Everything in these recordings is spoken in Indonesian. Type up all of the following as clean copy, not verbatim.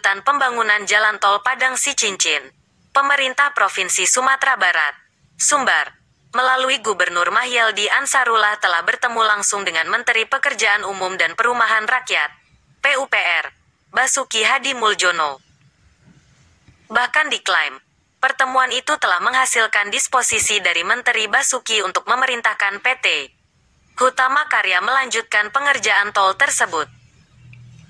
kelanjutan pembangunan Jalan Tol Padang Sicincin. Pemerintah Provinsi Sumatera Barat, Sumbar, melalui Gubernur Mahyeldi Ansarullah telah bertemu langsung dengan Menteri Pekerjaan Umum dan Perumahan Rakyat, PUPR, Basuki Hadi Muljono. Bahkan diklaim, pertemuan itu telah menghasilkan disposisi dari Menteri Basuki untuk memerintahkan PT Hutama Karya melanjutkan pengerjaan tol tersebut.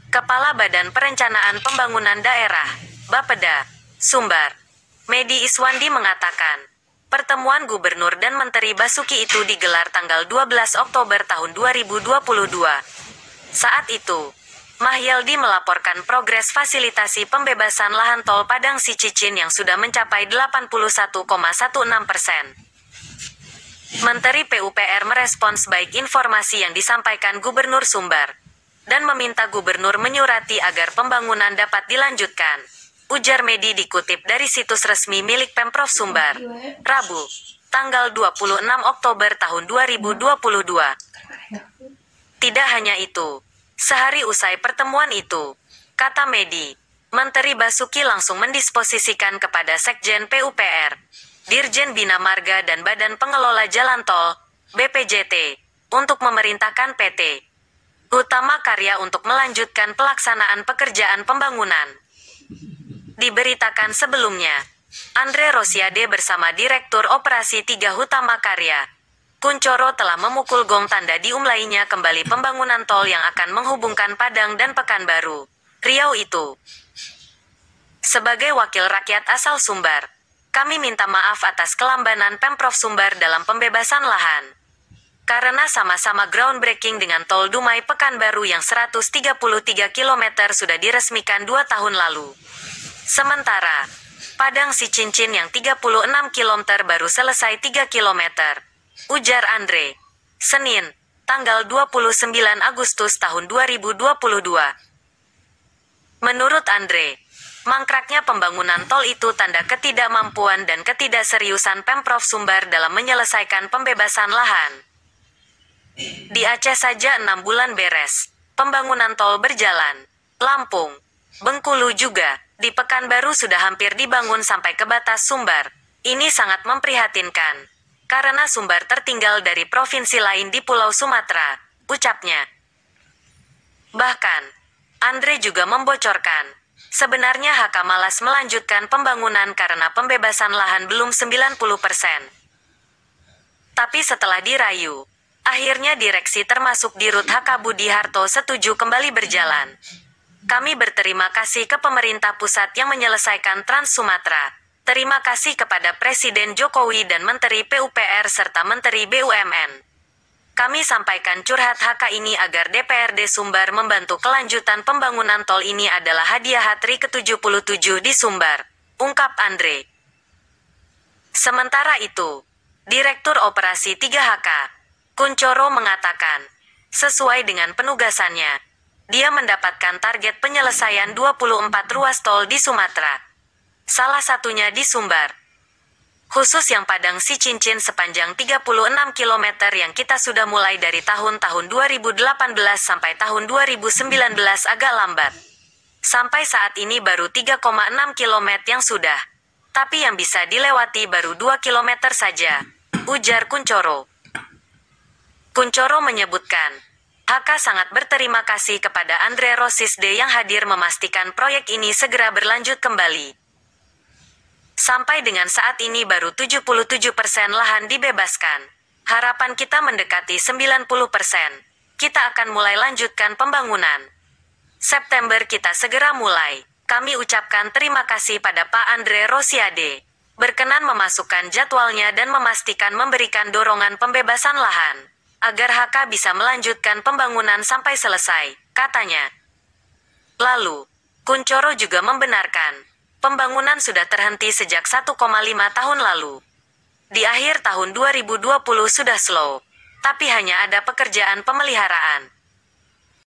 Kepala Badan Perencanaan Pembangunan Daerah, Bapeda, Sumbar, Medi Iswandi mengatakan, pertemuan Gubernur dan Menteri Basuki itu digelar tanggal 12 Oktober tahun 2022. Saat itu, Mahyeldi melaporkan progres fasilitasi pembebasan lahan tol Padang Sicincin yang sudah mencapai 81,16%. Menteri PUPR merespons baik informasi yang disampaikan Gubernur Sumbar dan meminta Gubernur menyurati agar pembangunan dapat dilanjutkan. Ujar Medi dikutip dari situs resmi milik Pemprov Sumbar, Rabu, tanggal 26 Oktober tahun 2022. Tidak hanya itu, sehari usai pertemuan itu, kata Medi, Menteri Basuki langsung mendisposisikan kepada Sekjen PUPR, Dirjen Bina Marga dan Badan Pengelola Jalan Tol, BPJT, untuk memerintahkan PT Hutama Karya untuk melanjutkan pelaksanaan pekerjaan pembangunan. Diberitakan sebelumnya, Andre Rosiade bersama Direktur Operasi 3 Hutama Karya, Kuncoro telah memukul gong tanda dimulainya kembali pembangunan tol yang akan menghubungkan Padang dan Pekanbaru, Riau itu. Sebagai wakil rakyat asal Sumbar, kami minta maaf atas kelambanan Pemprov Sumbar dalam pembebasan lahan. Karena sama-sama groundbreaking dengan tol Dumai Pekanbaru yang 133 km sudah diresmikan 2 tahun lalu. Sementara, Padang Sicincin yang 36 km baru selesai 3 km. Ujar Andre, Senin, tanggal 29 Agustus tahun 2022. Menurut Andre, mangkraknya pembangunan tol itu tanda ketidakmampuan dan ketidakseriusan Pemprov Sumbar dalam menyelesaikan pembebasan lahan. Di Aceh saja 6 bulan beres, pembangunan tol berjalan. Lampung, Bengkulu juga, di Pekanbaru sudah hampir dibangun sampai ke batas Sumbar. Ini sangat memprihatinkan, karena Sumbar tertinggal dari provinsi lain di Pulau Sumatera, ucapnya. Bahkan, Andre juga membocorkan, sebenarnya HK malas melanjutkan pembangunan karena pembebasan lahan belum 90%. Tapi setelah dirayu, akhirnya direksi termasuk Dirut HK Budi Harto setuju kembali berjalan. Kami berterima kasih ke pemerintah pusat yang menyelesaikan Trans Sumatera. Terima kasih kepada Presiden Jokowi dan Menteri PUPR serta Menteri BUMN. Kami sampaikan curhat HK ini agar DPRD Sumbar membantu kelanjutan pembangunan tol ini adalah hadiah HTRI ke-77 di Sumbar, ungkap Andre. Sementara itu, Direktur Operasi 3HK, Kuncoro mengatakan, sesuai dengan penugasannya, dia mendapatkan target penyelesaian 24 ruas tol di Sumatera. Salah satunya di Sumbar. Khusus yang Padang Sicincin sepanjang 36 km yang kita sudah mulai dari tahun-tahun 2018 sampai tahun 2019 agak lambat. Sampai saat ini baru 3,6 km yang sudah. Tapi yang bisa dilewati baru 2 km saja, ujar Kuncoro. Kuncoro menyebutkan, HK sangat berterima kasih kepada Andre Rosisde yang hadir memastikan proyek ini segera berlanjut kembali. Sampai dengan saat ini baru 77% lahan dibebaskan. Harapan kita mendekati 90%. Kita akan mulai lanjutkan pembangunan. September kita segera mulai. Kami ucapkan terima kasih pada Pak Andre Rosiade. Berkenan memasukkan jadwalnya dan memastikan memberikan dorongan pembebasan lahan. Agar HK bisa melanjutkan pembangunan sampai selesai, katanya. Lalu, Kuncoro juga membenarkan, pembangunan sudah terhenti sejak 1,5 tahun lalu. Di akhir tahun 2020 sudah slow, tapi hanya ada pekerjaan pemeliharaan.